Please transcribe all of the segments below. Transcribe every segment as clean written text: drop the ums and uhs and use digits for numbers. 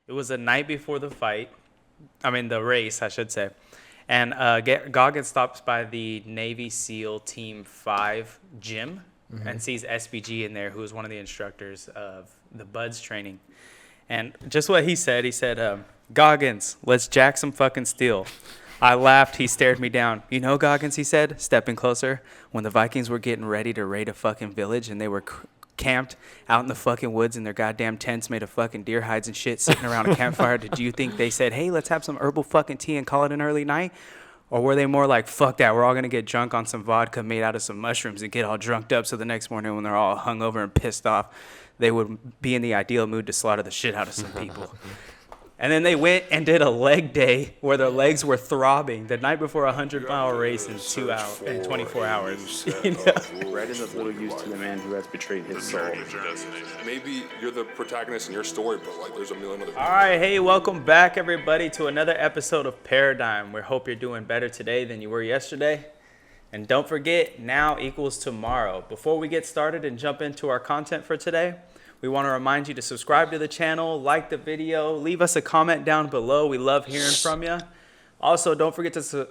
It was the night before the fight. The race, I should say. And Goggins stops by the Navy SEAL Team 5 gym and sees SBG in there, who was one of the instructors of the Buds training. And just what he said, Goggins, let's jack some fucking steel. I laughed. He stared me down. You know, Goggins, he said, stepping closer, when the Vikings were getting ready to raid a fucking village and they were camped out in the fucking woods in their goddamn tents made of fucking deer hides and shit sitting around a campfire, did you think they said, hey, let's have some herbal fucking tea and call it an early night? Or were they more like, fuck that, we're all going to get drunk on some vodka made out of some mushrooms and get all drunked up so the next morning when they're all hungover and pissed off, they would be in the ideal mood to slaughter the shit out of some people? And then they went and did a leg day where their legs were throbbing the night before a 100-mile race in 24 hours. You know? Red is of little use to the man who has betrayed his soul. Maybe you're the protagonist in your story, but like there's a million other people. All right, hey, welcome back, everybody, to another episode of Paradyme. We hope you're doing better today than you were yesterday. And don't forget, now equals tomorrow. Before we get started and jump into our content for today, we want to remind you to subscribe to the channel, like the video, leave us a comment down below. We love hearing from you. Also, don't forget to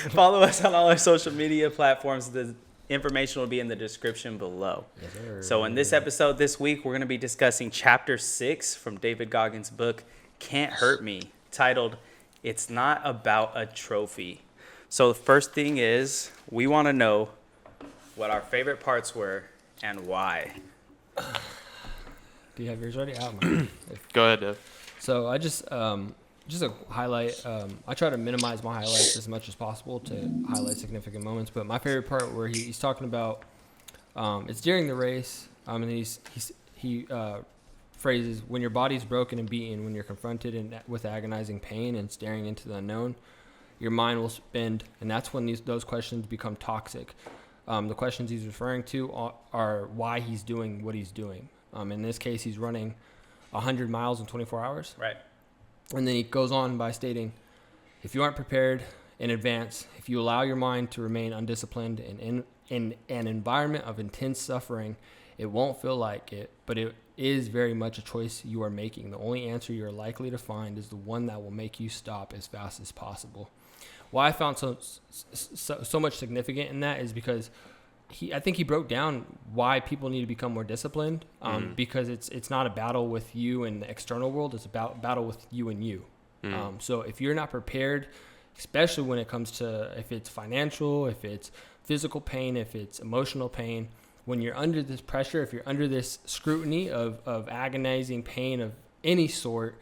follow us on all our social media platforms. The information will be in the description below. Yes, so in this episode this week, we're going to be discussing Chapter 6 from David Goggins' book, Can't Hurt Me, titled, It's Not About a Trophy. So the first thing is, we want to know what our favorite parts were and why. Do you have yours already? Go ahead, Dave. So I just a highlight. I try to minimize my highlights as much as possible to highlight significant moments. But my favorite part where he's talking about, it's during the race. And he phrases, when your body's broken and beaten, when you're confronted with agonizing pain and staring into the unknown, your mind will spin, and that's when those questions become toxic. The questions he's referring to are why he's doing what he's doing. In this case, he's running 100 miles in 24 hours. Right. And then he goes on by stating, if you aren't prepared in advance, if you allow your mind to remain undisciplined and in an environment of intense suffering, it won't feel like it, but it is very much a choice you are making. The only answer you're likely to find is the one that will make you stop as fast as possible. Why I found so much significant in that is because I think he broke down why people need to become more disciplined, because it's not a battle with you and the external world, it's about battle with you and you. So if you're not prepared, especially when it comes to if it's financial, if it's physical pain, if it's emotional pain, when you're under this pressure, if you're under this scrutiny of agonizing pain of any sort,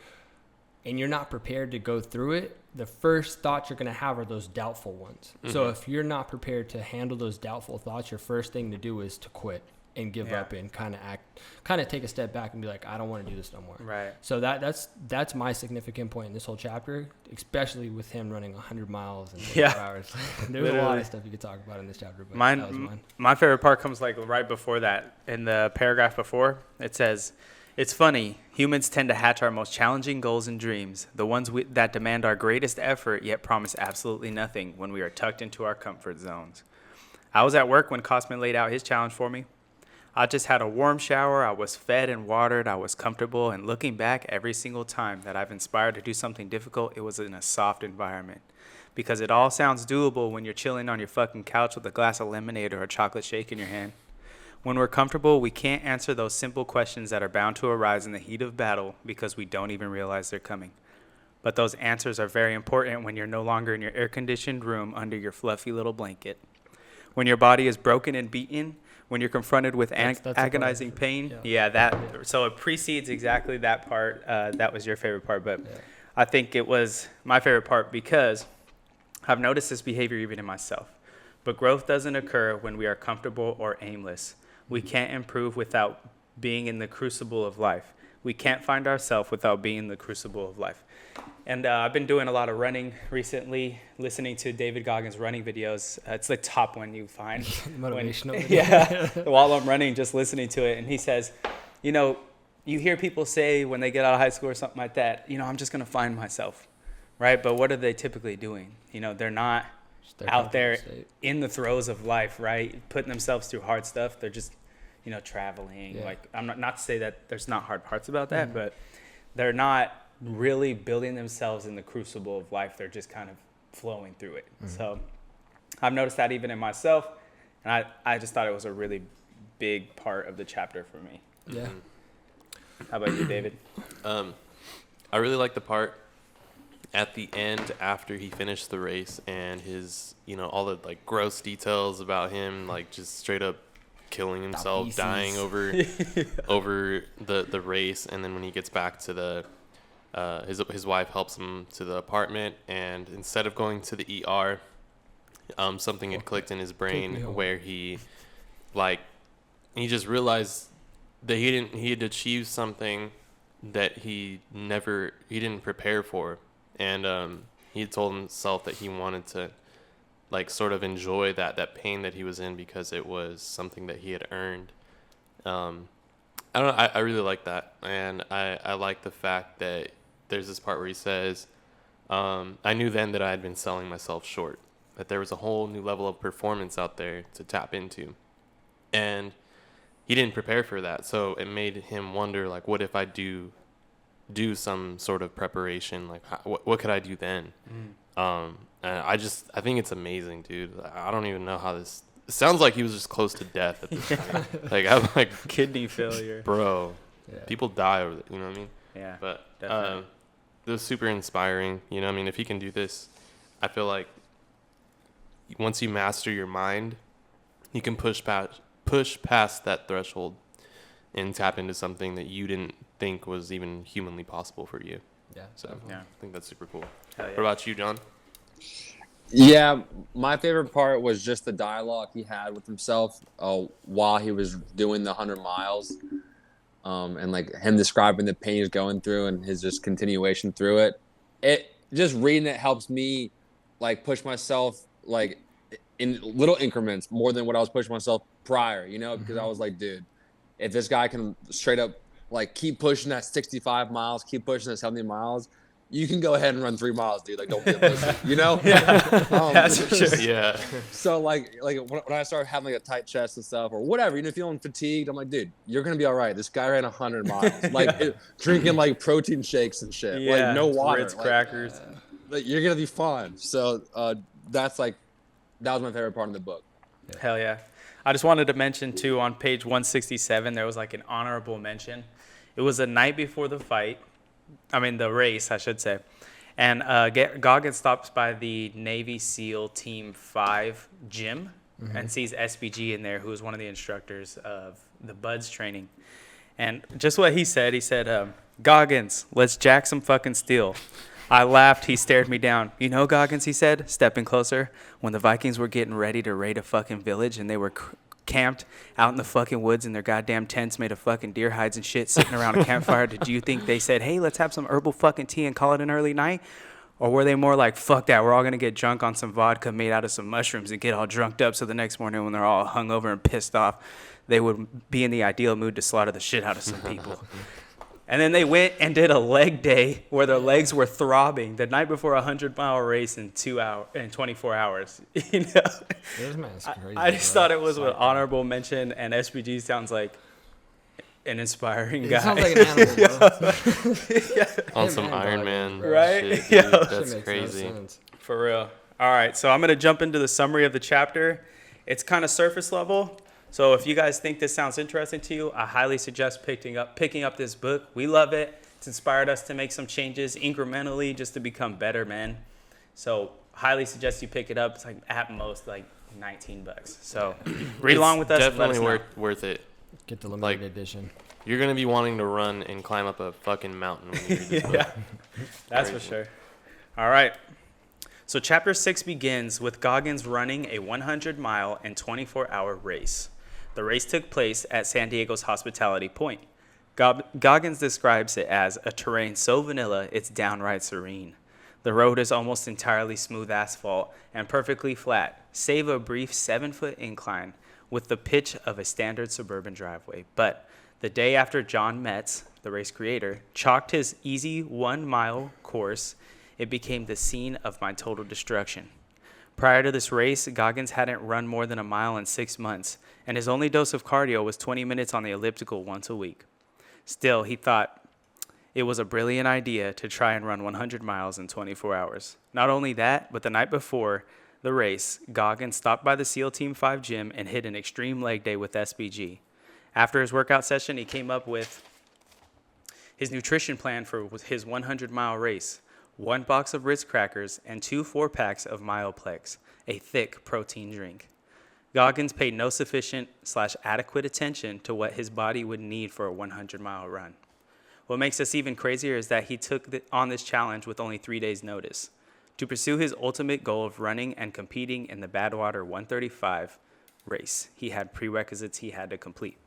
and you're not prepared to go through it, the first thoughts you're going to have are those doubtful ones. So if you're not prepared to handle those doubtful thoughts, your first thing to do is to quit and give up and kind of take a step back and be like, I don't want to do this no more. Right. So that's my significant point in this whole chapter, especially with him running 100 miles in 24 hours. There's a lot of stuff you could talk about in this chapter, but that was mine. My favorite part comes like right before that. In the paragraph before, it says, it's funny, humans tend to hatch our most challenging goals and dreams, the ones that demand our greatest effort yet promise absolutely nothing when we are tucked into our comfort zones. I was at work when Cosman laid out his challenge for me. I just had a warm shower, I was fed and watered, I was comfortable, and looking back, every single time that I've inspired to do something difficult, it was in a soft environment. Because it all sounds doable when you're chilling on your fucking couch with a glass of lemonade or a chocolate shake in your hand. When we're comfortable, we can't answer those simple questions that are bound to arise in the heat of battle because we don't even realize they're coming. But those answers are very important when you're no longer in your air-conditioned room under your fluffy little blanket. When your body is broken and beaten, when you're confronted with agonizing pain. So it precedes exactly that part. That was your favorite part, but I think it was my favorite part because I've noticed this behavior even in myself. But growth doesn't occur when we are comfortable or aimless. We can't improve without being in the crucible of life. We can't find ourselves without being in the crucible of life. And I've been doing a lot of running recently, listening to David Goggins running videos. It's the top one you find. Motivational. While I'm running, just listening to it. And he says, you hear people say when they get out of high school or something like that, I'm just going to find myself, right? But what are they typically doing? They're not out there in the throes of life, right? Putting themselves through hard stuff. They're just traveling. Yeah. Like, I'm not to say that there's not hard parts about that, but they're not really building themselves in the crucible of life. They're just kind of flowing through it. So I've noticed that even in myself, and I just thought it was a really big part of the chapter for me. Yeah. How about you, David? I really like the part at the end after he finished the race and his, all the like gross details about him, like just straight up killing himself, Feces. dying over the race, and then when he gets back to the his wife helps him to the apartment, and instead of going to the ER, something had clicked in his brain where he just realized that he had achieved something that he didn't prepare for, and he had told himself that he wanted to like sort of enjoy that pain that he was in because it was something that he had earned. I don't know, I really like that, and I like the fact that there's this part where he says, I knew then that I had been selling myself short, that there was a whole new level of performance out there to tap into, and he didn't prepare for that. So it made him wonder, like, what if I do some sort of preparation? Like, what could I do then? And I think it's amazing, dude. I don't even know how this. It sounds like he was just close to death at this point. Like, I'm like, Kidney failure. bro, Yeah. people die over it. You know what I mean? Yeah. But definitely. it was super inspiring. You know what I mean? If he can do this, I feel like once you master your mind, you can push past that threshold and tap into something that you didn't think was even humanly possible for you. Yeah. So Yeah. I think that's super cool. Hell yeah. What about you, John? Yeah, my favorite part was just the dialogue he had with himself while he was doing the 100 miles, and like him describing the pain he's going through and his just continuation through it. It just reading it helps me like push myself like in little increments more than what I was pushing myself prior, because I was like, dude, if this guy can straight up like keep pushing that 65 miles, keep pushing that 70 miles, you can go ahead and run 3 miles, dude. Like, don't be a pussy, That's for sure. Yeah. So like when I started having like a tight chest and stuff or whatever, feeling fatigued, I'm like, dude, you're gonna be all right. This guy ran 100 miles, like drinking like protein shakes and shit, like no water, Ritz crackers. like you're gonna be fine. So that was my favorite part of the book. Hell yeah. I just wanted to mention, too, on page 167, there was like an honorable mention. It was the night before the race, I should say. And Goggins stops by the Navy SEAL Team 5 gym and sees SBG in there, who was one of the instructors of the Buds training. And just what he said, Goggins, let's jack some fucking steel. I laughed. He stared me down. You know, Goggins, he said, stepping closer, when the Vikings were getting ready to raid a fucking village and they were camped out in the fucking woods in their goddamn tents made of fucking deer hides and shit sitting around a campfire, did you think they said, hey, let's have some herbal fucking tea and call it an early night? Or were they more like, fuck that, we're all going to get drunk on some vodka made out of some mushrooms and get all drunked up so the next morning when they're all hungover and pissed off, they would be in the ideal mood to slaughter the shit out of some people? And then they went and did a leg day where their legs were throbbing the night before a 100-mile race in 24 hours. This man's crazy, I just thought it was an honorable mention, and SBG sounds like an inspiring guy. It sounds like an animal, bro. On some Iron Man, Right? shit, Yeah. dude. Shit That's makes crazy. No sense. For real. All right, so I'm going to jump into the summary of the chapter. It's kind of surface level. So if you guys think this sounds interesting to you, I highly suggest picking up this book. We love it. It's inspired us to make some changes incrementally just to become better, man. So highly suggest you pick it up. It's like at most like $19. So read along with us. And let us Definitely know. worth it. Get the limited edition. You're gonna be wanting to run and climb up a fucking mountain when you read this book. Yeah, that's for Crazy. sure. All right. So chapter 6 begins with Goggins running a 100-mile and 24-hour race. The race took place at San Diego's Hospitality Point. Goggins describes it as a terrain so vanilla it's downright serene. The road is almost entirely smooth asphalt and perfectly flat, save a brief 7-foot incline with the pitch of a standard suburban driveway. But the day after John Metz, the race creator, chalked his easy 1-mile course, it became the scene of my total destruction. Prior to this race, Goggins hadn't run more than a mile in 6 months, and his only dose of cardio was 20 minutes on the elliptical once a week. Still, he thought it was a brilliant idea to try and run 100 miles in 24 hours. Not only that, but the night before the race, Goggins stopped by the SEAL Team 5 gym and hit an extreme leg day with SBG. After his workout session, he came up with his nutrition plan for his 100-mile race: 1 box of Ritz crackers and 2 4-packs of Myoplex, a thick protein drink. Goggins paid no sufficient/adequate attention to what his body would need for a 100-mile run. What makes this even crazier is that he took on this challenge with only 3 days' notice. To pursue his ultimate goal of running and competing in the Badwater 135 race, he had prerequisites he had to complete.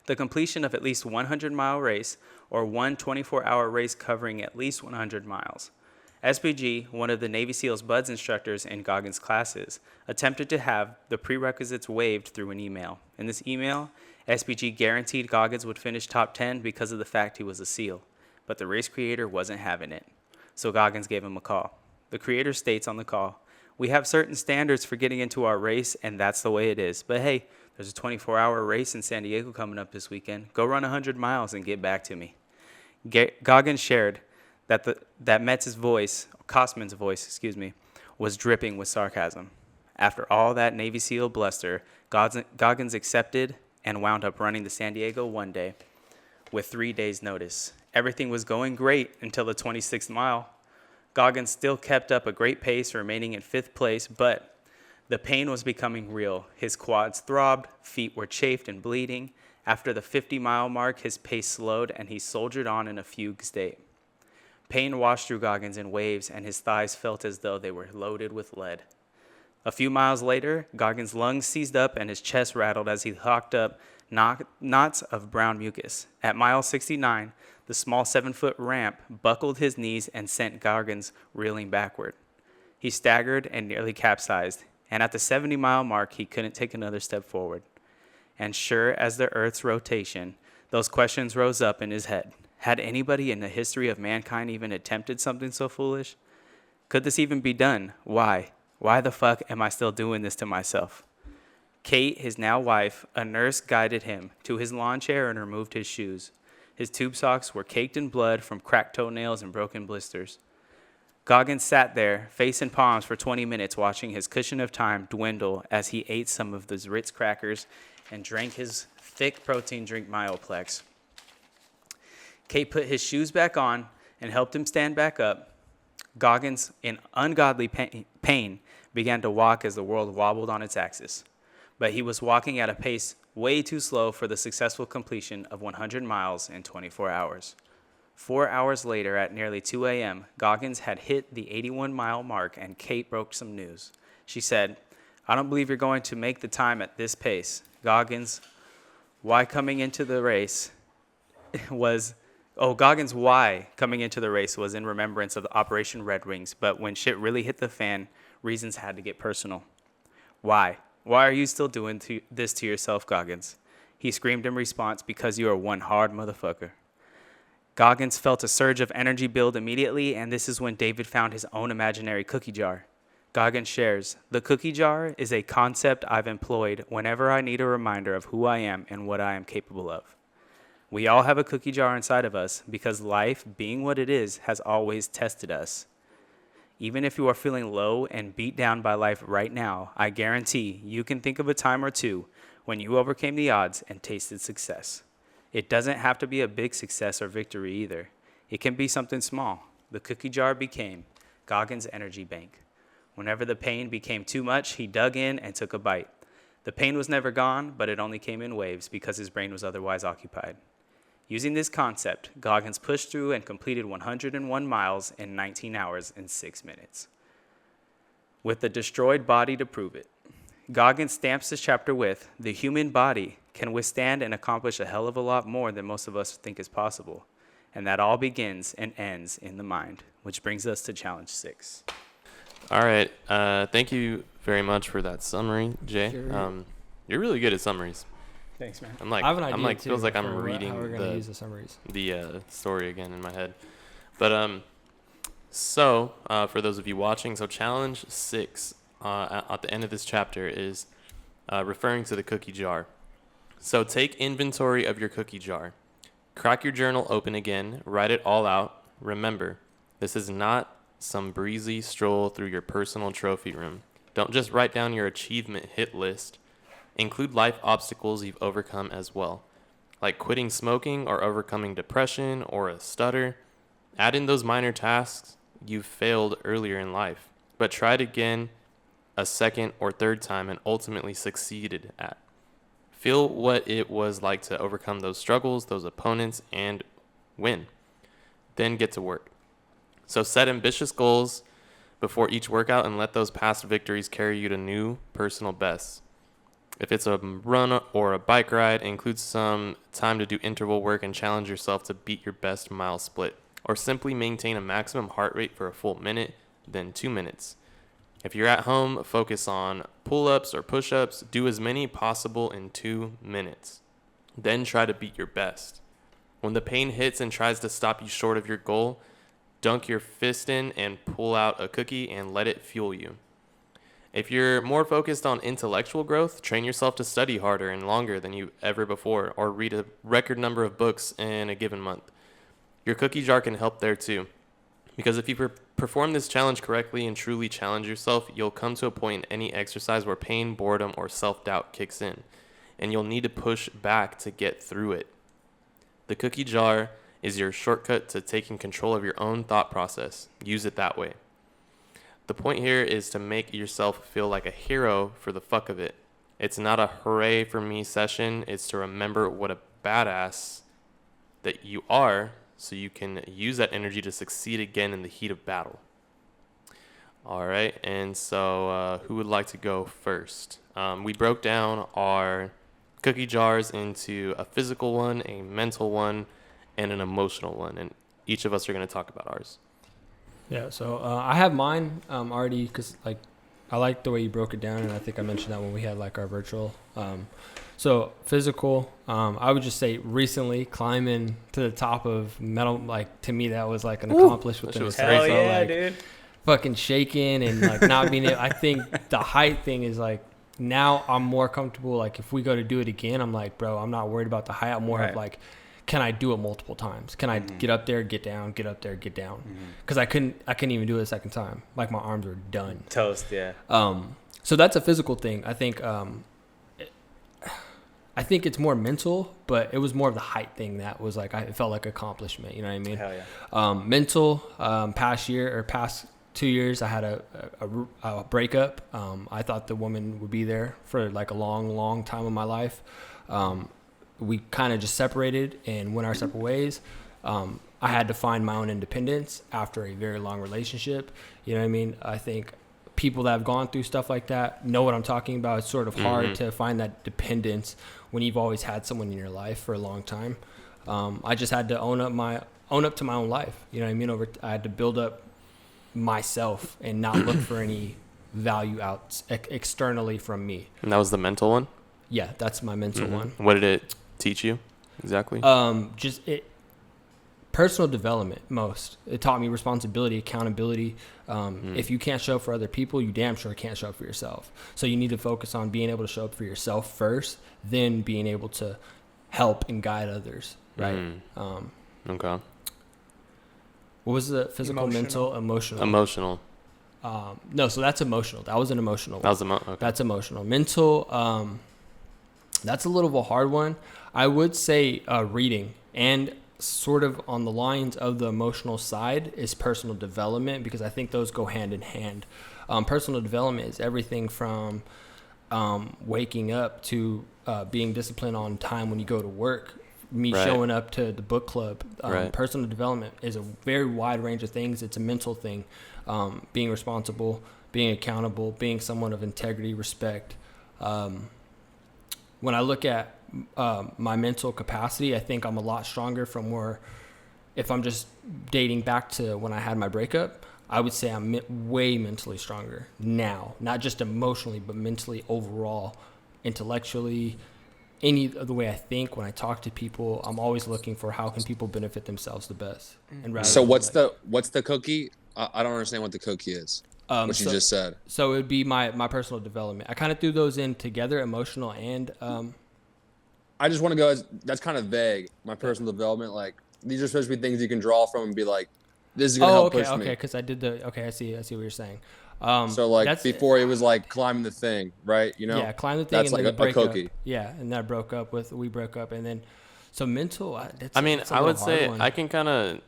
The completion of at least 100-mile race, or one 24-hour race covering at least 100 miles. SBG, one of the Navy SEALs Buds instructors in Goggins' classes, attempted to have the prerequisites waived through an email. In this email, SBG guaranteed Goggins would finish top 10 because of the fact he was a SEAL, but the race creator wasn't having it. So Goggins gave him a call. The creator states on the call, "We have certain standards for getting into our race, and that's the way it is. But hey, there's a 24-hour race in San Diego coming up this weekend. Go run 100 miles and get back to me." Goggins shared that Kosman's voice, was dripping with sarcasm. After all that Navy SEAL bluster, Goggins accepted and wound up running the San Diego one day with 3 days' notice. Everything was going great until the 26th mile. Goggins still kept up a great pace, remaining in 5th place, but the pain was becoming real. His quads throbbed, feet were chafed and bleeding. After the 50-mile mark, his pace slowed, and he soldiered on in a fugue state. Pain washed through Goggins in waves, and his thighs felt as though they were loaded with lead. A few miles later, Goggins' lungs seized up and his chest rattled as he hawked up knots of brown mucus. At mile 69, the small 7-foot ramp buckled his knees and sent Goggins reeling backward. He staggered and nearly capsized, and at the 70-mile mark, he couldn't take another step forward. And sure as the Earth's rotation, those questions rose up in his head. Had anybody in the history of mankind even attempted something so foolish? Could this even be done? Why? Why the fuck am I still doing this to myself? Kate, his now wife, a nurse, guided him to his lawn chair and removed his shoes. His tube socks were caked in blood from cracked toenails and broken blisters. Goggins sat there, face in palms, for 20 minutes, watching his cushion of time dwindle as he ate some of those Ritz crackers and drank his thick protein drink Myoplex. Kate put his shoes back on and helped him stand back up. Goggins, in ungodly pain, began to walk as the world wobbled on its axis. But he was walking at a pace way too slow for the successful completion of 100 miles in 24 hours. 4 hours later, at nearly 2 a.m., Goggins had hit the 81-mile mark, and Kate broke some news. She said, "I don't believe you're going to make the time at this pace." Goggins' why coming into the race was in remembrance of the Operation Red Wings, but when shit really hit the fan, reasons had to get personal. Why? Why are you still doing this to yourself, Goggins? He screamed in response, "Because you are one hard motherfucker." Goggins felt a surge of energy build immediately, and this is when David found his own imaginary cookie jar. Goggins shares, "The cookie jar is a concept I've employed whenever I need a reminder of who I am and what I am capable of. We all have a cookie jar inside of us because life, being what it is, has always tested us. Even if you are feeling low and beat down by life right now, I guarantee you can think of a time or two when you overcame the odds and tasted success. It doesn't have to be a big success or victory either. It can be something small." The cookie jar became Goggins' energy bank. Whenever the pain became too much, he dug in and took a bite. The pain was never gone, but it only came in waves because his brain was otherwise occupied. Using this concept, Goggins pushed through and completed 101 miles in 19 hours and 6 minutes. With the destroyed body to prove it, Goggins stamps this chapter with, "The human body can withstand and accomplish a hell of a lot more than most of us think is possible. And that all begins and ends in the mind," which brings us to challenge 6. All right. Thank you very much for that summary, Jay. Sure. You're really good at summaries. Thanks, man. I'm like, I have an idea too. feels like for I'm reading how we're gonna use the summaries. the story again in my head. But So, for those of you watching, so challenge 6 at the end of this chapter is referring to the cookie jar. So take inventory of your cookie jar. Crack your journal open again. Write it all out. Remember, this is not some breezy stroll through your personal trophy room. Don't just write down your achievement hit list. Include life obstacles you've overcome as well, like quitting smoking or overcoming depression or a stutter. Add in those minor tasks you've failed earlier in life, but tried again a second or third time and ultimately succeeded at. Feel what it was like to overcome those struggles, those opponents, and win. Then get to work. So set ambitious goals before each workout and let those past victories carry you to new personal bests. If it's a run or a bike ride, include some time to do interval work and challenge yourself to beat your best mile split. Or simply maintain a maximum heart rate for a full minute, then 2 minutes. If you're at home, focus on pull-ups or push-ups. Do as many possible in 2 minutes. Then try to beat your best. When the pain hits and tries to stop you short of your goal, dunk your fist in and pull out a cookie and let it fuel you. If you're more focused on intellectual growth, train yourself to study harder and longer than you ever before, or read a record number of books in a given month. Your cookie jar can help there too. Because if you perform this challenge correctly and truly challenge yourself, you'll come to a point in any exercise where pain, boredom, or self-doubt kicks in, and you'll need to push back to get through it. The cookie jar is your shortcut to taking control of your own thought process. Use it that way. The point here is to make yourself feel like a hero for the fuck of it. It's not a hooray for me session. It's to remember what a badass that you are, so you can use that energy to succeed again in the heat of battle. All right, and so who would like to go first? We broke down our cookie jars into a physical one, a mental one, and an emotional one, and each of us are going to talk about ours. Yeah, so I have mine already because like I like the way you broke it down, and I think I mentioned that when we had like our virtual. So physical, I would just say recently climbing to the top of metal, like to me that was like an accomplishment. That shit was Hell crazy. yeah, like, dude. fucking shaking and like not being able, I think the height thing is like now I'm more comfortable. Like if we go to do it again, I'm like, bro, I'm not worried about the height. I'm more Right. of like, can I do it multiple times? Can I get up there, get down, get up there, get down? Because I couldn't even do it a second time. Like my arms were done. Toast, yeah. So that's a physical thing. I think it's more mental, but it was more of the height thing that was like, it felt like accomplishment. You know what I mean? Hell yeah. Mental, past 2 years, I had a breakup. I thought the woman would be there for like a long, long time of my life. We kind of just separated and went our separate ways. I had to find my own independence after a very long relationship. You know what I mean? I think people that have gone through stuff like that know what I'm talking about. It's sort of hard to find that dependence when you've always had someone in your life for a long time. I just had to own up to my own life. You know what I mean? I had to build up myself and not look for any value out externally from me. And that was the mental one? Yeah, that's my mental one. What did it teach you exactly? Personal development most. It taught me responsibility, accountability. If you can't show up for other people, you damn sure can't show up for yourself. So you need to focus on being able to show up for yourself first, then being able to help and guide others, right? Okay. What was the physical, mental, emotional? Emotional. No, so that's emotional. That was an emotional one. That was okay. That's emotional. Mental, that's a little of a hard one. I would say reading, and sort of on the lines of the emotional side is personal development, because I think those go hand in hand. Personal development is everything from waking up to being disciplined on time when you go to work, showing up to the book club. Personal development is a very wide range of things. It's a mental thing, being responsible, being accountable, being someone of integrity, respect. When I look at my mental capacity, I think I'm a lot stronger from where, if I'm just dating back to when I had my breakup, I would say I'm way mentally stronger now, not just emotionally, but mentally overall, intellectually, any of the way I think when I talk to people, I'm always looking for how can people benefit themselves the best. And rather So than, what's like, the cookie? I don't understand what the cookie is. What you so- just said. So it would be my personal development. I kind of threw those in together, emotional and I just want to go. That's kind of vague. My personal development, like these are supposed to be things you can draw from and be like, this is gonna help push me. because I did the I see what you're saying. So like before it was like climbing the thing, right? You know, yeah, climb the thing that's and like then a cookie. Yeah, and then we broke up, and then so mental. That's, I mean, that's a I would little hard say one. I can kind of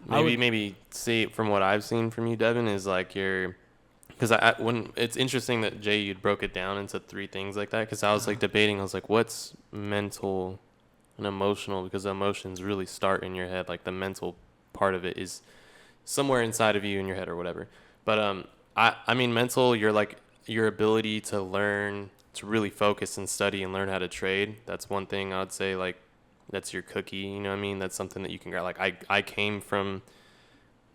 I would- maybe see from what I've seen from you, Devin, is like because when it's interesting that Jay, you broke it down into 3 things like that, because I was like debating. I was like, what's mental and emotional, because the emotions really start in your head. Like the mental part of it is somewhere inside of you in your head or whatever. But I mean mental, you're like your ability to learn to really focus and study and learn how to trade. That's one thing I would say, like that's your cookie, you know what I mean? That's something that you can grab. Like I came from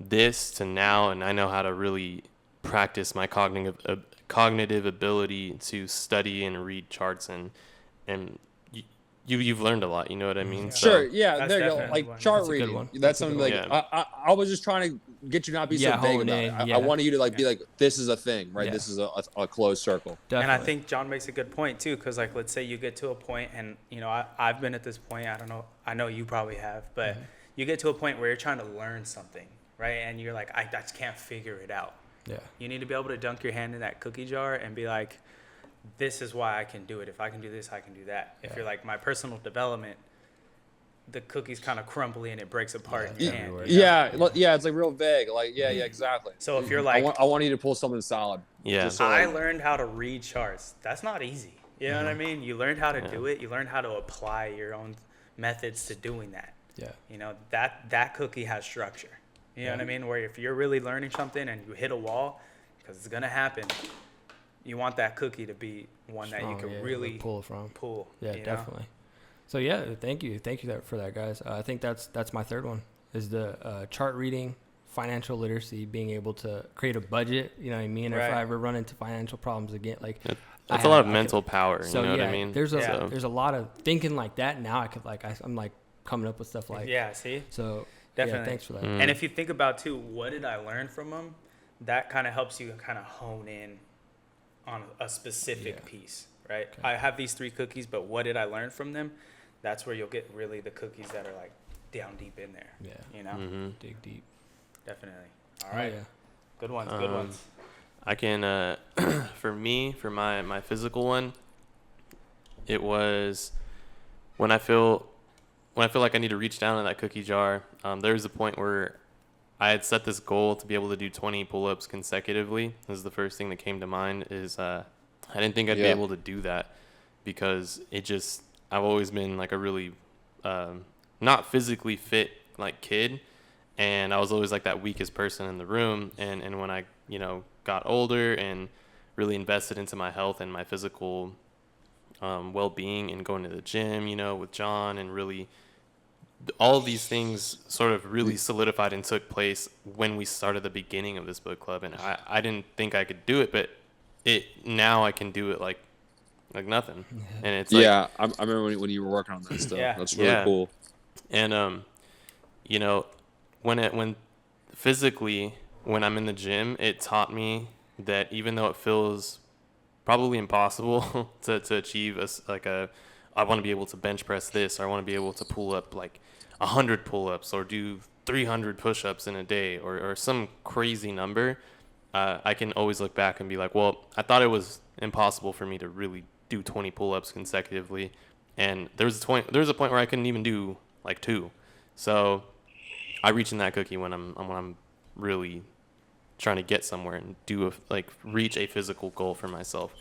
this to now, and I know how to really practice my cognitive ability to study and read charts, and you've learned a lot, you know what I mean? So- Sure, yeah, That's there you go. definitely Like one. chart That's a good reading. one. That's That's a something good like one. I was just trying to get you not be so Yeah, vague hone about in, it. yeah. I wanted you to like be like, this is a thing, right? Yeah. This is a closed circle. And I Definitely. think John makes a good point too, because like let's say you get to a point, and you know I've been at this point. I don't know. I know you probably have, but you get to a point where you're trying to learn something, right? And you're like, I just can't figure it out. Yeah. You need to be able to dunk your hand in that cookie jar and be like, this is why I can do it. If I can do this, I can do that. If you're like my personal development, the cookie's kind of crumbly and it breaks apart in your hand. everywhere. you know? Yeah, it's like real vague. Like, yeah, exactly. So if you're like, I want you to pull something solid. Yeah. Just so, I like, learned how to read charts. That's not easy. You know what I mean? You learned how to do it. You learned how to apply your own methods to doing that. Yeah. You know, that cookie has structure. You know what I mean? Where if you're really learning something and you hit a wall, because it's going to happen, you want that cookie to be one that you Strong, can yeah, really pull from. pull. Yeah, you know? definitely. So yeah, thank you for that, guys. I think that's my third one is the chart reading, financial literacy, being able to create a budget. You know what I mean? Right. If I ever run into financial problems again, like That's a lot of mental power, So you know yeah, what I mean? there's So- a lot of thinking like that now. I could I'm like coming up with stuff like Yeah, see? So Definitely. yeah, thanks for that. Mm. And if you think about, too, what did I learn from them? That kind of helps you kind of hone in on a specific Yeah. piece, right? Okay. I have these 3 cookies, but what did I learn from them? That's where you'll get really the cookies that are like down deep in there. Yeah. You know? Mhm. Dig deep. Definitely. All Oh, right. yeah. Good ones. Good ones. I can, for me, for my physical one, it was when I feel like I need to reach down in that cookie jar. There was a point where I had set this goal to be able to do 20 pull-ups consecutively. This is the first thing that came to mind. Is I didn't think I'd be Yeah. able to do that because I've always been like a really not physically fit like kid, and I was always like that weakest person in the room. And when I got older and really invested into my health and my physical well-being and going to the gym, with John, and really all of these things sort of really solidified and took place when we started the beginning of this book club. And I didn't think I could do it, but now I can do it like nothing. And it's like, yeah, I remember when you were working on that stuff. Yeah. That's really Yeah. cool. and when physically, when I'm in the gym, it taught me that even though it feels probably impossible to achieve I want to be able to bench press this, or I want to be able to pull up like 100 pull-ups or do 300 push-ups in a day, or some crazy number, I can always look back and be like, well, I thought it was impossible for me to really do 20 pull-ups consecutively, and there was a point where I couldn't even do like 2. So I reach in that cookie when I'm really trying to get somewhere and reach a physical goal for myself.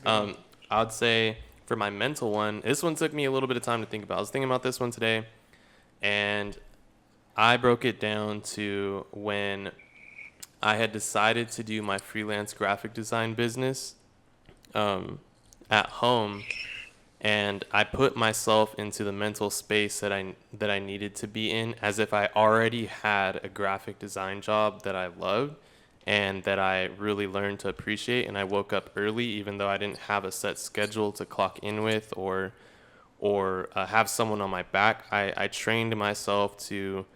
I'd say for my mental one, this one took me a little bit of time to think about. I was thinking about this one today, and I broke it down to when I had decided to do my freelance graphic design business at home, and I put myself into the mental space that I needed to be in, as if I already had a graphic design job that I loved, and that I really learned to appreciate. And I woke up early, even though I didn't have a set schedule to clock in with or have someone on my back. I trained myself to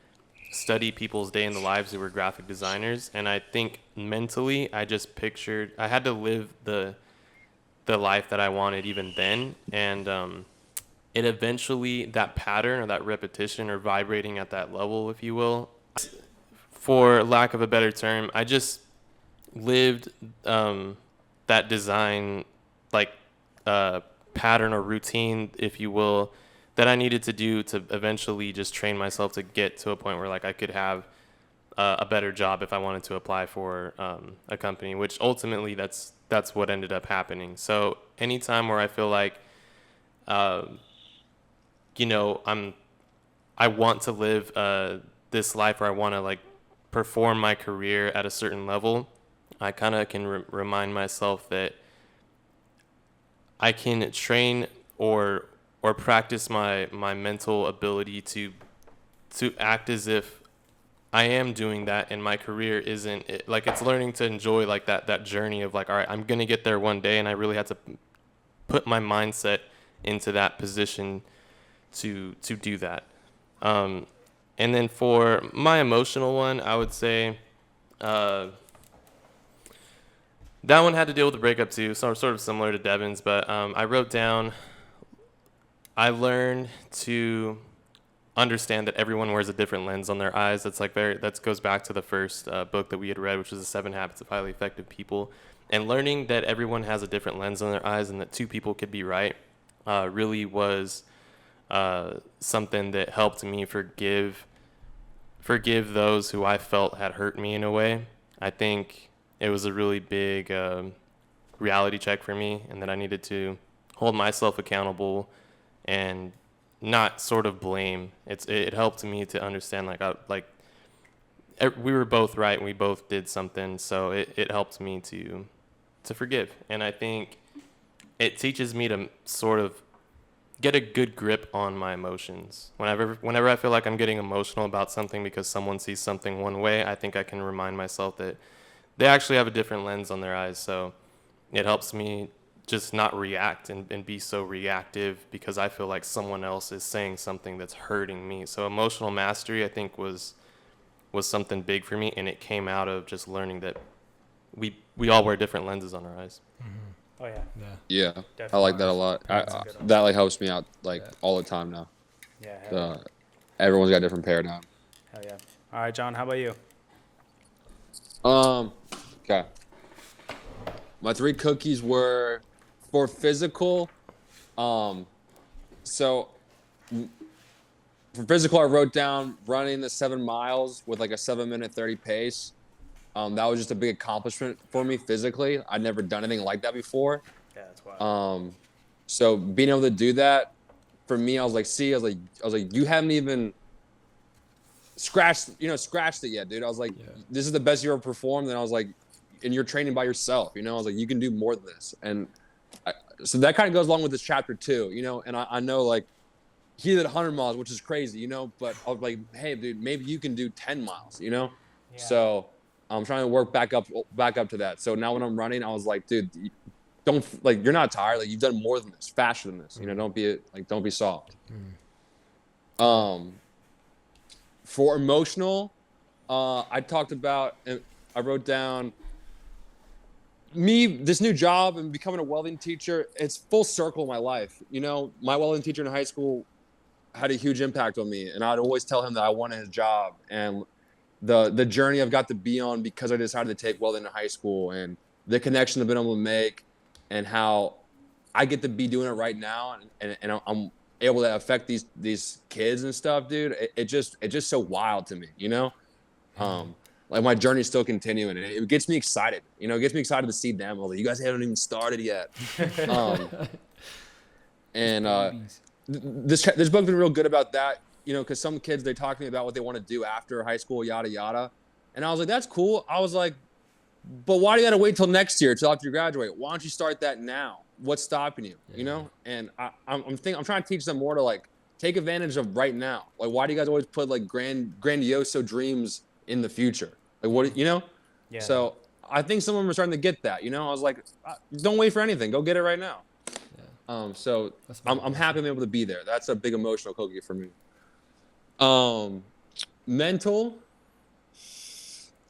study people's day in the lives who were graphic designers. And I think mentally, I just pictured I had to live the life that I wanted even then. And it eventually, that pattern or that repetition or vibrating at that level, if you will, for lack of a better term, I just lived that design like pattern or routine, if you will, that I needed to do to eventually just train myself to get to a point where like I could have a better job if I wanted to apply for a company, which ultimately that's what ended up happening. So anytime where I feel like, you know, I want to live this life, or I want to like perform my career at a certain level, I kind of can remind myself that I can train or practice my mental ability to act as if I am doing that, and my career isn't like, it's learning to enjoy like that journey of like, all right, I'm gonna get there one day, and I really had to put my mindset into that position to do that. And then for my emotional one, I would say that one had to deal with the breakup too, so sort of similar to Devin's, but I wrote down, I learned to understand that everyone wears a different lens on their eyes. That's like that goes back to the first book that we had read, which was The 7 Habits of Highly Effective People. And learning that everyone has a different lens on their eyes and that two people could be right really was something that helped me forgive those who I felt had hurt me in a way. I think it was a really big reality check for me, and that I needed to hold myself accountable and not sort of blame. It helped me to understand we were both right and we both did something, so it helped me to forgive. And I think it teaches me to sort of get a good grip on my emotions. Whenever I feel like I'm getting emotional about something because someone sees something one way, I think I can remind myself that they actually have a different lens on their eyes. So it helps me just not react and be so reactive because I feel like someone else is saying something that's hurting me. So emotional mastery, I think, was something big for me, and it came out of just learning that we all wear different lenses on our eyes. Oh yeah. Yeah, Definitely. I like that a lot. That like helps me out like all the time now. Yeah. Hell Everyone's got a different paradigm. yeah. All right, John. How about you? Okay. My 3 cookies were for physical. So for physical, I wrote down running the 7 miles with like a 7-minute 30 pace. That was just a big accomplishment for me physically. I'd never done anything like that before. Yeah, that's wild. So being able to do that for me, I was like, you haven't even scratched it yet, dude. I was like, This is the best you ever performed. And I was like, and you're training by yourself, I was like, you can do more than this. And so that kind of goes along with this chapter too, and I know like he did 100 miles, which is crazy, but I was like, hey, dude, maybe you can do 10 miles, Yeah. So I'm trying to work back up to that. So now when I'm running, I was like, dude, you're not tired. Like, you've done more than this, faster than this. Don't be soft. For emotional, I talked about, and I wrote down this new job and becoming a welding teacher. It's full circle in my life. My welding teacher in high school had a huge impact on me, and I'd always tell him that I wanted his job, and the journey I've got to be on because I decided to take welding in high school, and the connection I've been able to make, and how I get to be doing it right now, and I'm able to affect these kids and stuff, dude. It's just so wild to me, like my journey's still continuing, and it gets me excited. It gets me excited to see them. Although you guys haven't even started yet. This book's been real good about that. Because some kids, they talk to me about what they want to do after high school, yada, yada. And I was like, that's cool. I was like, but why do you got to wait till next year, till after you graduate? Why don't you start that now? What's stopping you, And I'm trying to teach them more to, like, take advantage of right now. Like, why do you guys always put, like, grandiose dreams in the future? Like, what, Yeah. So I think some of them are starting to get that. You know, I was like, don't wait for anything. Go get it right now. So That's I'm happy I'm able to be there. That's a big emotional cookie for me. Mental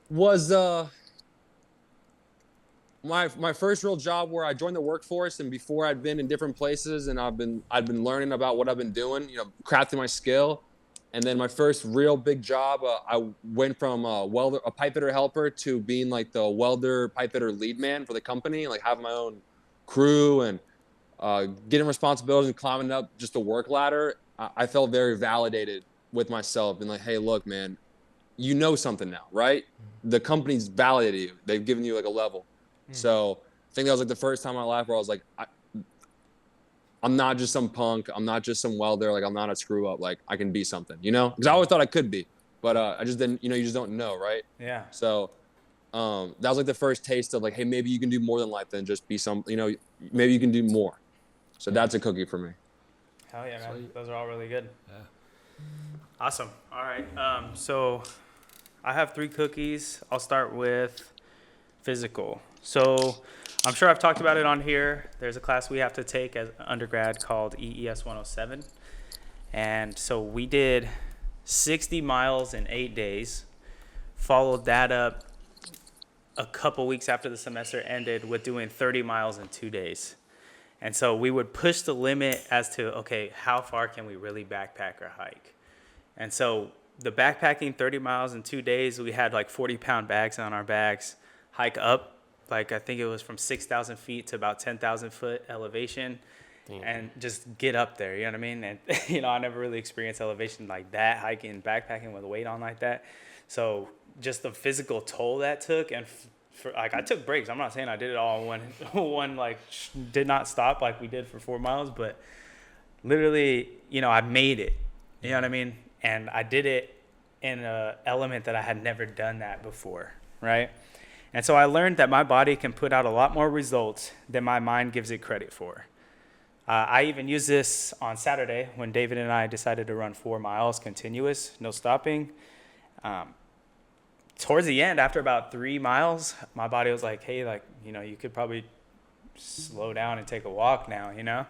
was my first real job where I joined the workforce, and before I'd been in different places, and I'd been learning about what I've been doing, you know, crafting my skill. And then my first real big job, I went from a pipe fitter helper, to being like the welder pipe fitter lead man for the company, like having my own crew and getting responsibilities and climbing up just the work ladder. I felt very validated with myself and like, hey, look, man, you know something now, right? The company's validated you. They've given you like a level. So I think that was like the first time in my life where I was like, I'm not just some punk. I'm not just some welder. Like, I'm not a screw up. Like, I can be something, you know? Because I always thought I could be, but I just didn't. You know, you just don't know, right? Yeah. So that was like the first taste of like, hey, maybe you can do more than life than just be some. You know, maybe you can do more. So that's a cookie for me. Hell yeah, man. Sweet. Those are all really good. Yeah. Awesome. All right. So I have 3 cookies. I'll start with physical. So I'm sure I've talked about it on here. There's a class we have to take as undergrad called EES 107. And so we did 60 miles in 8 days, followed that up a couple weeks after the semester ended with doing 30 miles in 2 days. And so we would push the limit as to, okay, how far can we really backpack or hike? And so the backpacking 30 miles in 2 days, we had like 40-pound bags on our backs, hike up, like I think it was from 6,000 feet to about 10,000 foot elevation. Damn. And just get up there, you know what I mean? And, you know, I never really experienced elevation like that, hiking, backpacking with weight on like that. So just the physical toll that took, and for like, I took breaks. I'm not saying I did it all in one like, did not stop like we did for 4 miles, but literally, you know, I made it, you know what I mean? And I did it in an element that I had never done that before, right? And so I learned that my body can put out a lot more results than my mind gives it credit for. I even used this on Saturday when David and I decided to run 4 miles continuous, no stopping. Towards the end, after about 3 miles, my body was like, hey, like, you know, you could probably slow down and take a walk now, you know?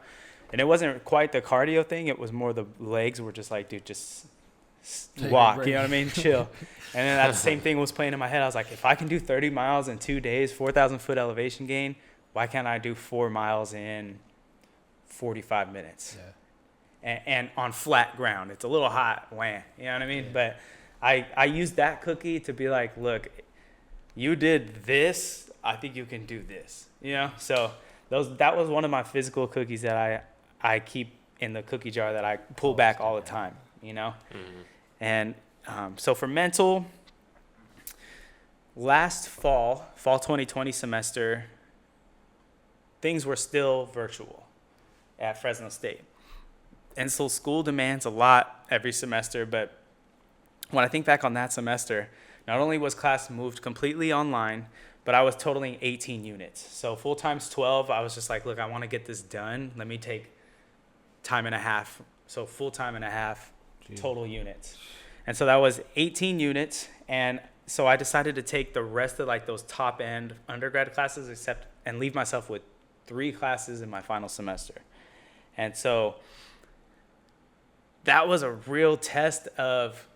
And it wasn't quite the cardio thing. It was more the legs were just like, dude, just Take a walk, break. you know what I mean? Chill. And then that same thing was playing in my head. I was like, if I can do 30 miles in 2 days, 4,000 foot elevation gain, why can't I do 4 miles in 45 minutes? Yeah. And on flat ground. It's a little hot land, you know what I mean? But I used that cookie to be like, look, you did this, I think you can do this, you know? So that was one of my physical cookies that I keep in the cookie jar that I pull back all the time, you know? Mm-hmm. And so for mental, last fall 2020 semester, things were still virtual at Fresno State. And so school demands a lot every semester, but when I think back on that semester, not only was class moved completely online, but I was totaling 18 units. So full times 12, I was just like, look, I want to get this done. Let me take time and a half. So full time and a half total units. And so that was 18 units. And so I decided to take the rest of like those top end undergrad classes and leave myself with 3 classes in my final semester. And so that was a real test of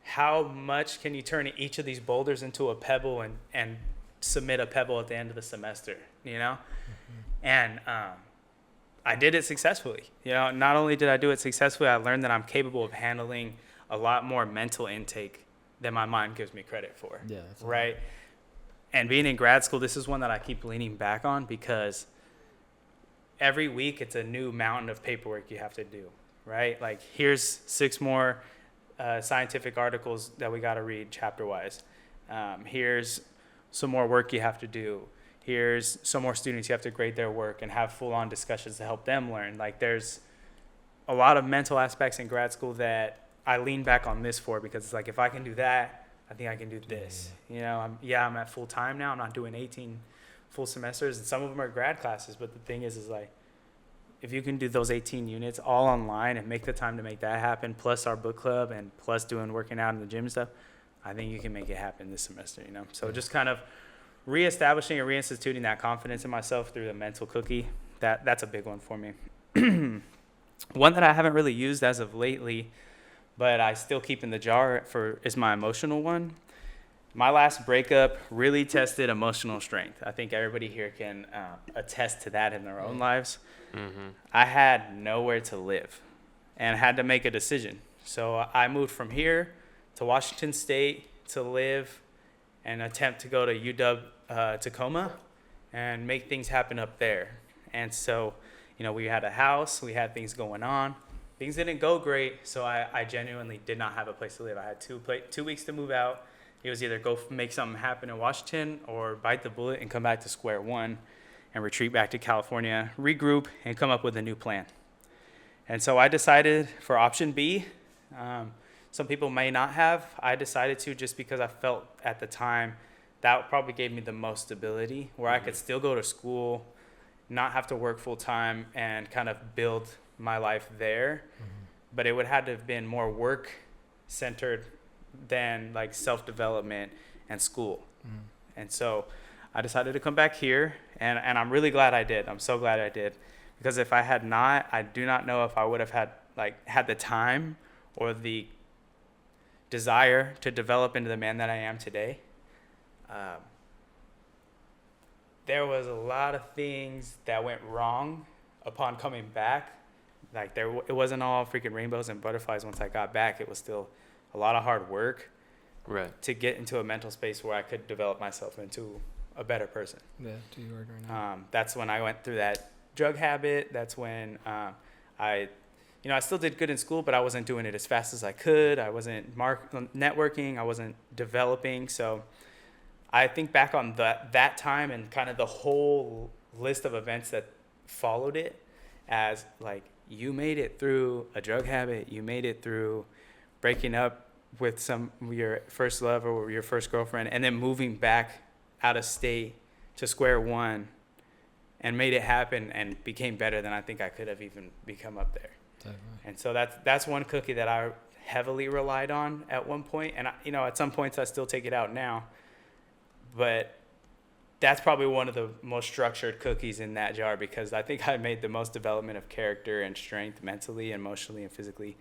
how much can you turn each of these boulders into a pebble and submit a pebble at the end of the semester, you know? Mm-hmm. And I did it successfully. You know, not only did I do it successfully, I learned that I'm capable of handling a lot more mental intake than my mind gives me credit for. Yeah. Right? And being in grad school, this is one that I keep leaning back on because every week it's a new mountain of paperwork you have to do, right? Like, here's 6 more scientific articles that we got to read chapter-wise. Here's some more work you have to do. Here's some more students you have to grade their work and have full-on discussions to help them learn. Like, there's a lot of mental aspects in grad school that I lean back on this for because it's like, if I can do that, I think I can do this. You know, I'm at full-time now. I'm not doing 18 full semesters, and some of them are grad classes, but the thing is like, if you can do those 18 units all online and make the time to make that happen, plus our book club and plus working out in the gym and stuff, I think you can make it happen this semester, you know? So just kind of reestablishing and reinstituting that confidence in myself through the mental cookie, that's a big one for me. One that I haven't really used as of lately, but I still keep in the jar is my emotional one. My last breakup really tested emotional strength. I think everybody here can attest to that in their own lives. Mm-hmm. I had nowhere to live and had to make a decision. So I moved from here to Washington State to live and attempt to go to UW Tacoma and make things happen up there. And so, you know, we had a house, we had things going on. Things didn't go great, so I genuinely did not have a place to live. I had 2 weeks to move out. It was either go make something happen in Washington or bite the bullet and come back to square one and retreat back to California, regroup, and come up with a new plan. And so I decided for option B. Some people may not have. I decided to just because I felt at the time that probably gave me the most stability where I could still go to school, not have to work full time, and kind of build my life there. But it would have to have been more work centered than like self-development and school. And so I decided to come back here, and I'm really glad I did. I'm so glad I did, because if I had not, I do not know if I would have had the time or the desire to develop into the man that I am today. There was a lot of things that went wrong upon coming back. Like it wasn't all freaking rainbows and butterflies once I got back. It was still a lot of hard work to get into a mental space where I could develop myself into a better person. Yeah, do your work right now. That's when I went through that drug habit. That's when I still did good in school, but I wasn't doing it as fast as I could. I wasn't networking. I wasn't developing. So I think back on that time and kind of the whole list of events that followed it as like, you made it through a drug habit. You made it through breaking up with your first love or your first girlfriend, and then moving back out of state to square one and made it happen and became better than I think I could have even become up there. Definitely. And so that's one cookie that I heavily relied on at one point. And at some points I still take it out now, but that's probably one of the most structured cookies in that jar, because I think I made the most development of character and strength mentally, emotionally, and physically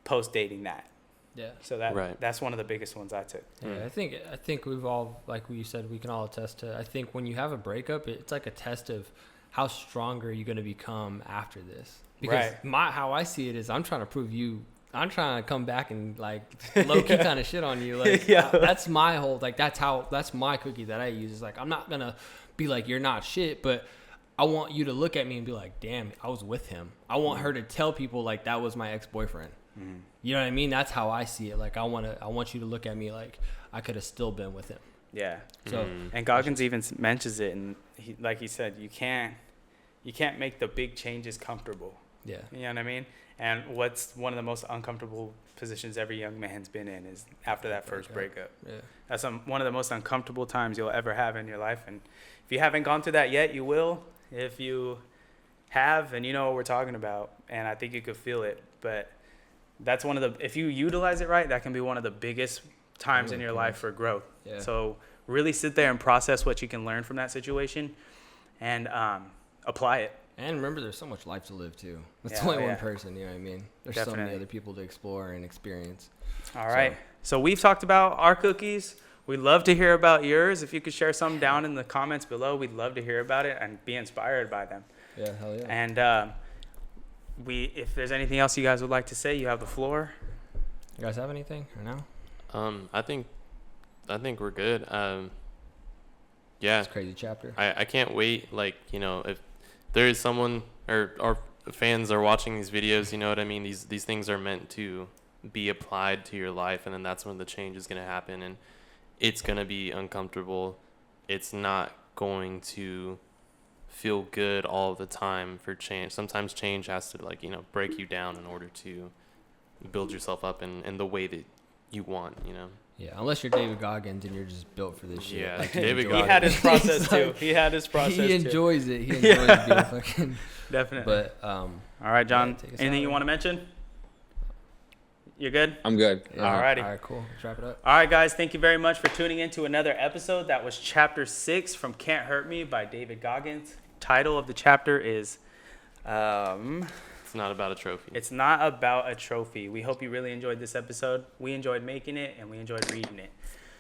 post dating that. Yeah. So that's one of the biggest ones I took. Yeah, I think we've all, like you said, we can all attest to. I think when you have a breakup, it's like a test of how stronger you're going to become after this. Because how I see it is, I'm trying to prove you. I'm trying to come back and like low key kind of shit on you. Like that's my whole, like that's my cookie that I use. Is like, I'm not gonna be like, you're not shit, but I want you to look at me and be like, damn, I was with him. I want her to tell people like that was my ex-boyfriend. You know what I mean? That's how I see it. Like I want you to look at me like I could have still been with him. Yeah. So and Goggins even mentions it, and like he said, you can't make the big changes comfortable. Yeah. You know what I mean? And what's one of the most uncomfortable positions every young man's been in is after that first breakup. Yeah. That's one of the most uncomfortable times you'll ever have in your life. And if you haven't gone through that yet, you will. If you have, and you know what we're talking about, and I think you could feel it. But that's if you utilize it right, that can be one of the biggest times in your life for growth. Yeah. So really sit there and process what you can learn from that situation and apply it. And remember, there's so much life to live too. It's only one person, you know what I mean? There's Definitely. so many other people to explore and experience. All right. So we've talked about our cookies. We'd love to hear about yours. If you could share some down in the comments below, we'd love to hear about it and be inspired by them. Yeah, hell yeah. And if there's anything else you guys would like to say, you have the floor. You guys have anything or no? I think we're good. Yeah. It's a crazy chapter. I can't wait. Like, if there is someone or our fans are watching these videos, you know what I mean? These things are meant to be applied to your life, and then that's when the change is going to happen, and it's going to be uncomfortable. It's not going to feel good all the time for change. Sometimes change has to break you down in order to build yourself up in the way that you want, Yeah, unless you're David Goggins and you're just built for this shit. Yeah, like, David He Goggins. had his process too. He had his process He too. enjoys it. He enjoys being fucking. Definitely. But all right, John. take us Anything out. you want to mention? You're good? I'm good. Alrighty. All right, cool. Let's wrap it up. All right, guys. Thank you very much for tuning in to another episode. That was Chapter 6 from Can't Hurt Me by David Goggins. Title of the chapter is It's not about a trophy. It's Not About a Trophy. We hope you really enjoyed this episode. We enjoyed making it, and we enjoyed reading it.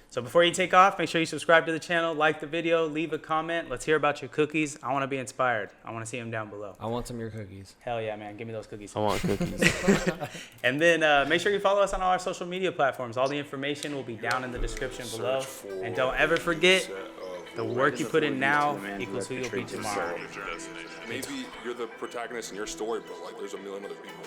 So before you take off, make sure you subscribe to the channel, like the video, leave a comment. Let's hear about your cookies. I want to be inspired. I want to see them down below. I want some of your cookies. Hell yeah, man. Give me those cookies. I want cookies. And then make sure you follow us on all our social media platforms. All the information will be down in the description below. And don't ever forget, the work you put in now equals who you'll be tomorrow. Maybe you're the protagonist in your story, but like there's a million other people.